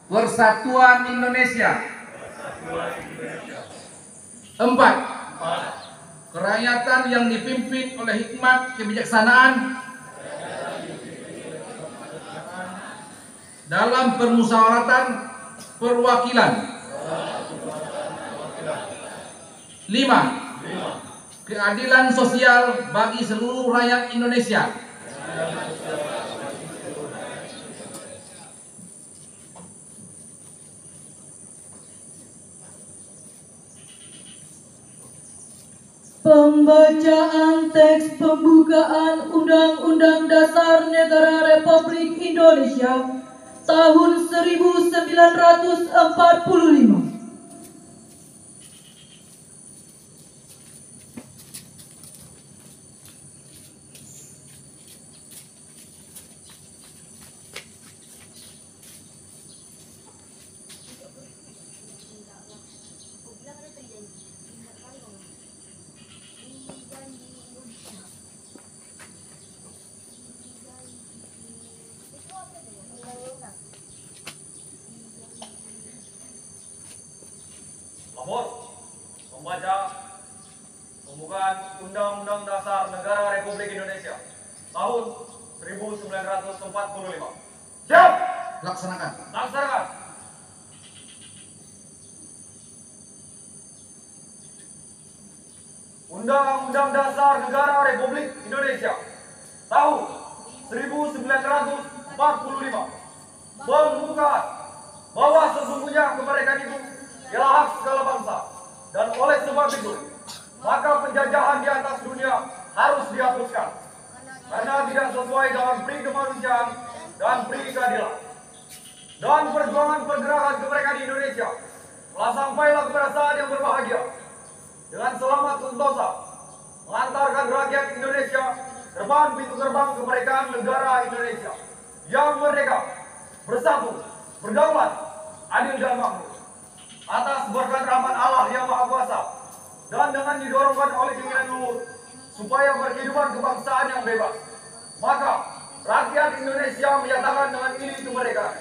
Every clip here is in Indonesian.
Persatuan Indonesia. 4. Kerakyatan yang dipimpin oleh hikmat kebijaksanaan dalam permusyawaratan perwakilan. 5. Keadilan sosial bagi seluruh rakyat Indonesia. Pembacaan teks pembukaan Undang-Undang Dasar Negara Republik Indonesia tahun 1945. Nomor membaca pembukaan Undang-Undang Dasar Negara Republik Indonesia tahun 1945. Siap! Laksanakan. Laksanakan. Undang-Undang Dasar Negara Republik Indonesia tahun 1945 membuka bahwa sesungguhnya kemerdekaan itu ialah hak segala bangsa, dan oleh sebab itu maka penjajahan di atas dunia harus dihapuskan karena tidak sesuai dengan pri kemanusiaan dan pri keadilan. Dan perjuangan pergerakan kemerdekaan di Indonesia telah sampailah kepada saat yang berbahagia dengan selamat sentosa mengantarkan rakyat Indonesia terbang pintu gerbang kemerdekaan negara Indonesia yang merdeka, bersatu, berdaulat, adil dan makmur atas berkat rahmat Allah yang Maha Kuasa, dan dengan didorongkan oleh keinginan luhur supaya berkehidupan kebangsaan yang bebas, maka rakyat Indonesia menyatakan dengan ini kemerdekaan.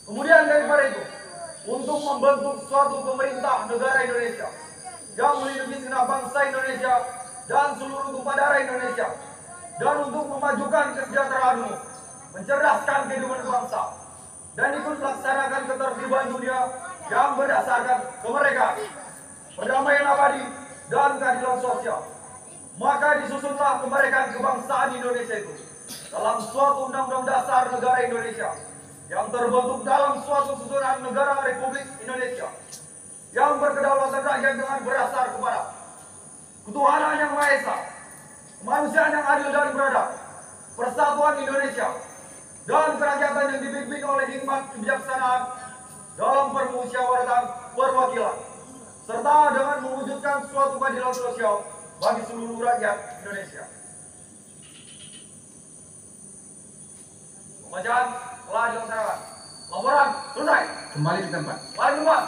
Kemudian daripada itu, untuk membentuk suatu pemerintah negara Indonesia yang melindungi segenap bangsa Indonesia dan seluruh tumpah darah Indonesia, dan untuk memajukan kesejahteraan umum, mencerdaskan kehidupan bangsa, dan ikut melaksanakan ketertiban dunia yang berdasarkan kemerdekaan, perdamaian abadi, dan keadilan sosial. Maka disusunlah kemerdekaan kebangsaan Indonesia itu dalam suatu Undang-Undang Dasar Negara Indonesia yang terbentuk dalam suatu susunan negara Republik Indonesia yang berkedaulatan rakyat dengan berdasar kepada ketuhanan yang Maha Esa, kemanusiaan yang adil dan beradab, persatuan Indonesia, dan kerakyatan yang dipimpin oleh hikmat kebijaksanaan dalam permusyawaratan perwakilan, serta dengan mewujudkan suatu keadilan sosial bagi seluruh rakyat Indonesia. Pembacaan telah dilaksanakan. Laporan selesai. Kembali ke tempat. Kembali ke tempat.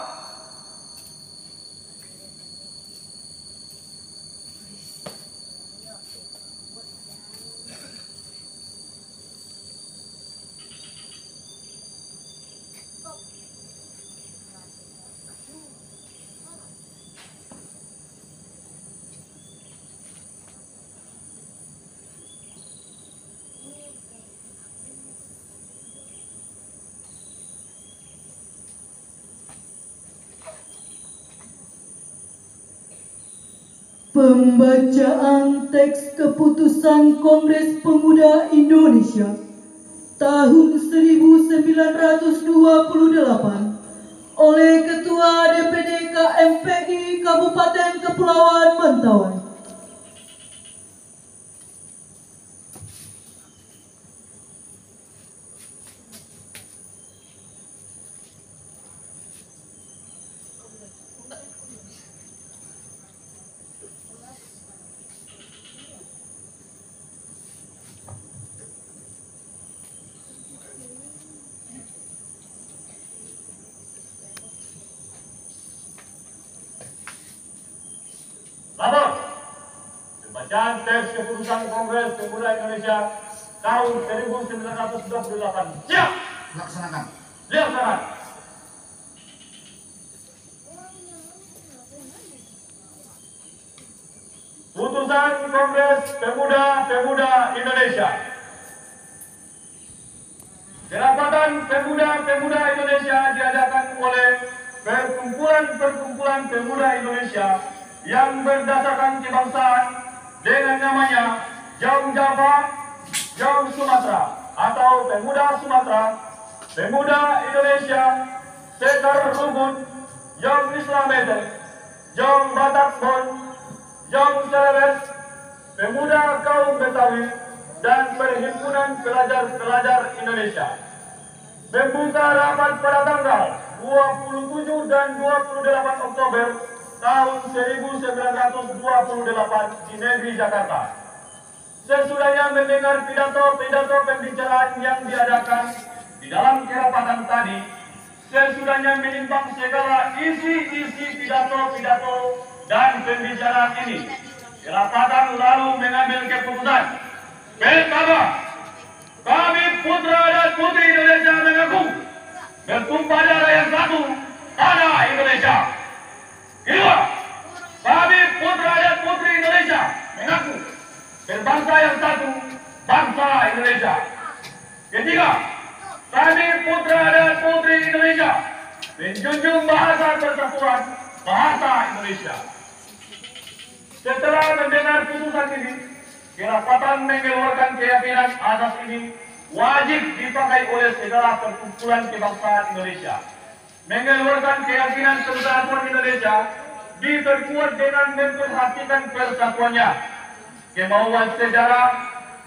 Pembacaan teks keputusan Kongres Pemuda Indonesia tahun 1928 oleh Ketua DPD KMPI Kabupaten Kepulauan Mentawai. Lapor. Pembacaan teks keputusan Kongres Pemuda Indonesia tahun 1928. Siap. Laksanakan. Laksanakan. Keputusan Kongres Pemuda Indonesia. Kerapatan Pemuda Indonesia diadakan oleh perkumpulan pemuda Indonesia yang berdasarkan kebangsaan dengan namanya Jom Java, Jom Sumatera atau Pemuda Sumatera, Pemuda Indonesia, Sekar Rukun, Jom Islamete, Jom Batakbon, Jom Celebes, Pemuda Kaum Betawi, dan Perhimpunan Pelajar Indonesia. Membuka rapat pada tanggal 27 dan 28 Oktober tahun 1928 di negeri Jakarta. Sesudahnya mendengar pidato pembicaraan yang diadakan di dalam kerapatan tadi, sesudahnya menimbang segala isi pidato dan pembicaraan ini, kerapatan lalu mengambil keputusan. Pertama, kami putra dan putri Indonesia mengaku bertumpah darah yang satu, tanah Indonesia. Kedua, kami putra dan putri Indonesia mengaku berbangsa yang satu, bangsa Indonesia. Ketiga, kami putra dan putri Indonesia menjunjung bahasa persatuan, bahasa Indonesia. Setelah mendengar putusan ini, kerapatan mengeluarkan keyakinan atas ini wajib dipakai oleh segala perkumpulan kebangsaan Indonesia. Mengeluarkan keyakinan persatuan Indonesia diperkuat dengan memperhatikan persatuannya, kemauan sejarah,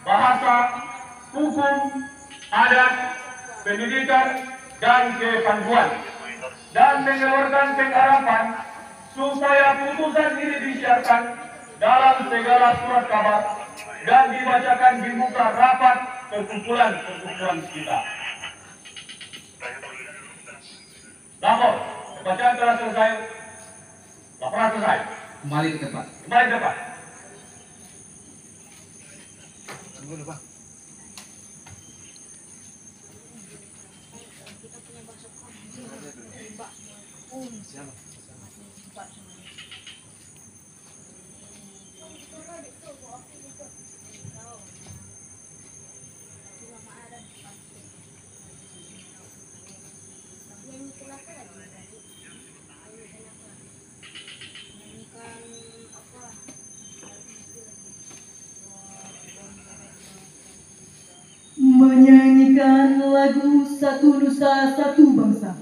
bahasa, hukum, adat, pendidikan, dan kepanduan, dan mengeluarkan pengharapan supaya putusan ini disiarkan dalam segala surat kabar dan dibacakan di muka rapat perkumpulan kita. Lapor, bacaan telah selesai. Laporan selesai. Kembali ke tempat. Kembali ke depan. Menyanyikan lagu Satu Nusa Satu Bangsa.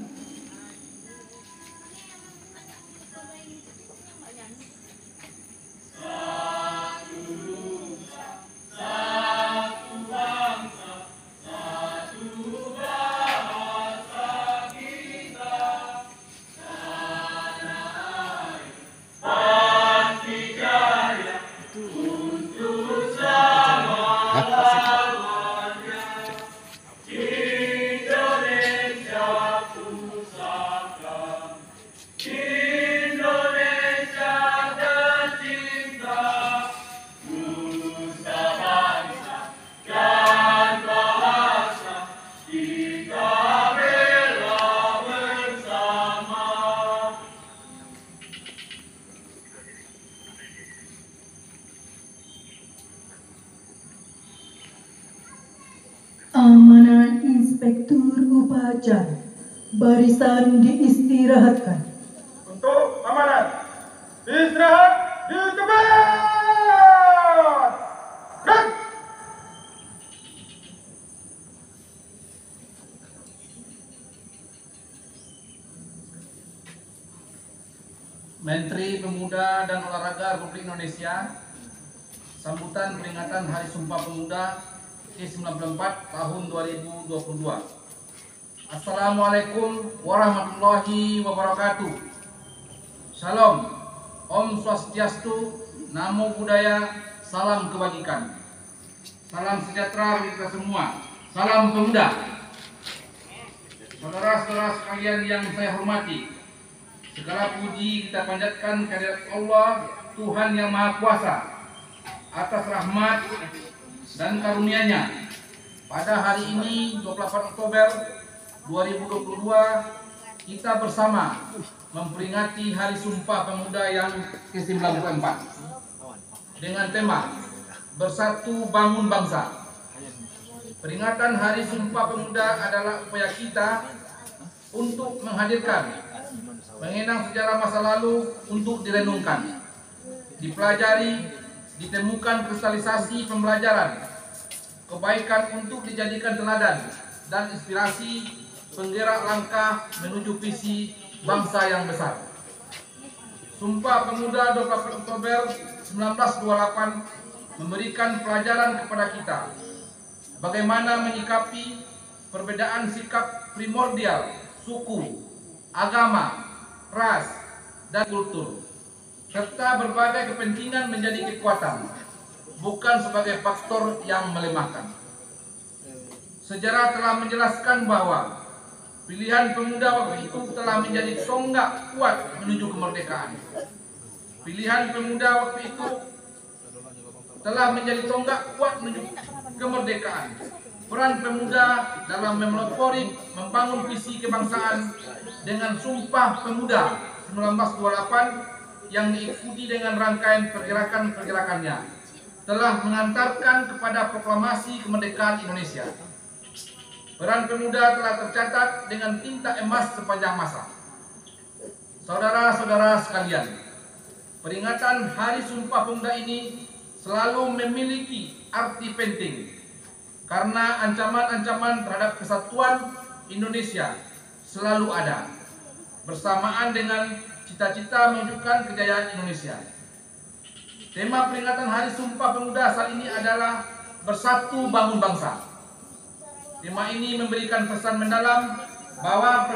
Amanat Inspektur Upacara. Barisan diistirahatkan. Untuk amanat, istirahat di tempat. Gerak. Menteri Pemuda dan Olahraga Republik Indonesia, sambutan peringatan Hari Sumpah Pemuda ke-94 tahun 2022. Assalamualaikum warahmatullahi wabarakatuh. Shalom, Om Swastiastu, Namo Buddhaya, salam kebajikan. Salam sejahtera bagi kita semua. Salam pemuda. Saudara-saudara sekalian yang saya hormati, segala puji kita panjatkan kehadirat Allah, Tuhan yang Maha Kuasa, atas rahmat dan karunia-Nya. Pada hari ini 28 Oktober 2022 kita bersama memperingati Hari Sumpah Pemuda yang ke-94. dengan tema Bersatu Bangun Bangsa. Peringatan Hari Sumpah Pemuda adalah upaya kita untuk menghadirkan, mengenang sejarah masa lalu untuk direnungkan, dipelajari, ditemukan kristalisasi pembelajaran, kebaikan untuk dijadikan teladan dan inspirasi penggerak langkah menuju visi bangsa yang besar. Sumpah Pemuda 24 Oktober 1928 memberikan pelajaran kepada kita bagaimana menyikapi perbedaan sikap primordial suku, agama, ras, dan kultur, serta berbagai kepentingan menjadi kekuatan, bukan sebagai faktor yang melemahkan. Sejarah telah menjelaskan bahwa pilihan pemuda waktu itu telah menjadi tonggak kuat menuju kemerdekaan. Pilihan pemuda waktu itu telah menjadi tonggak kuat menuju kemerdekaan. Peran pemuda dalam memelopori membangun visi kebangsaan dengan Sumpah Pemuda 1928 yang diikuti dengan rangkaian pergerakan-pergerakannya telah mengantarkan kepada proklamasi kemerdekaan Indonesia. Peran pemuda telah tercatat dengan tinta emas sepanjang masa. Saudara-saudara sekalian, peringatan Hari Sumpah Pemuda ini selalu memiliki arti penting karena ancaman-ancaman terhadap kesatuan Indonesia selalu ada, bersamaan dengan cita-cita mewujudkan kejayaan Indonesia. Tema peringatan Hari Sumpah Pemuda saat ini adalah Bersatu Bangun Bangsa. Tema ini memberikan pesan mendalam bahwa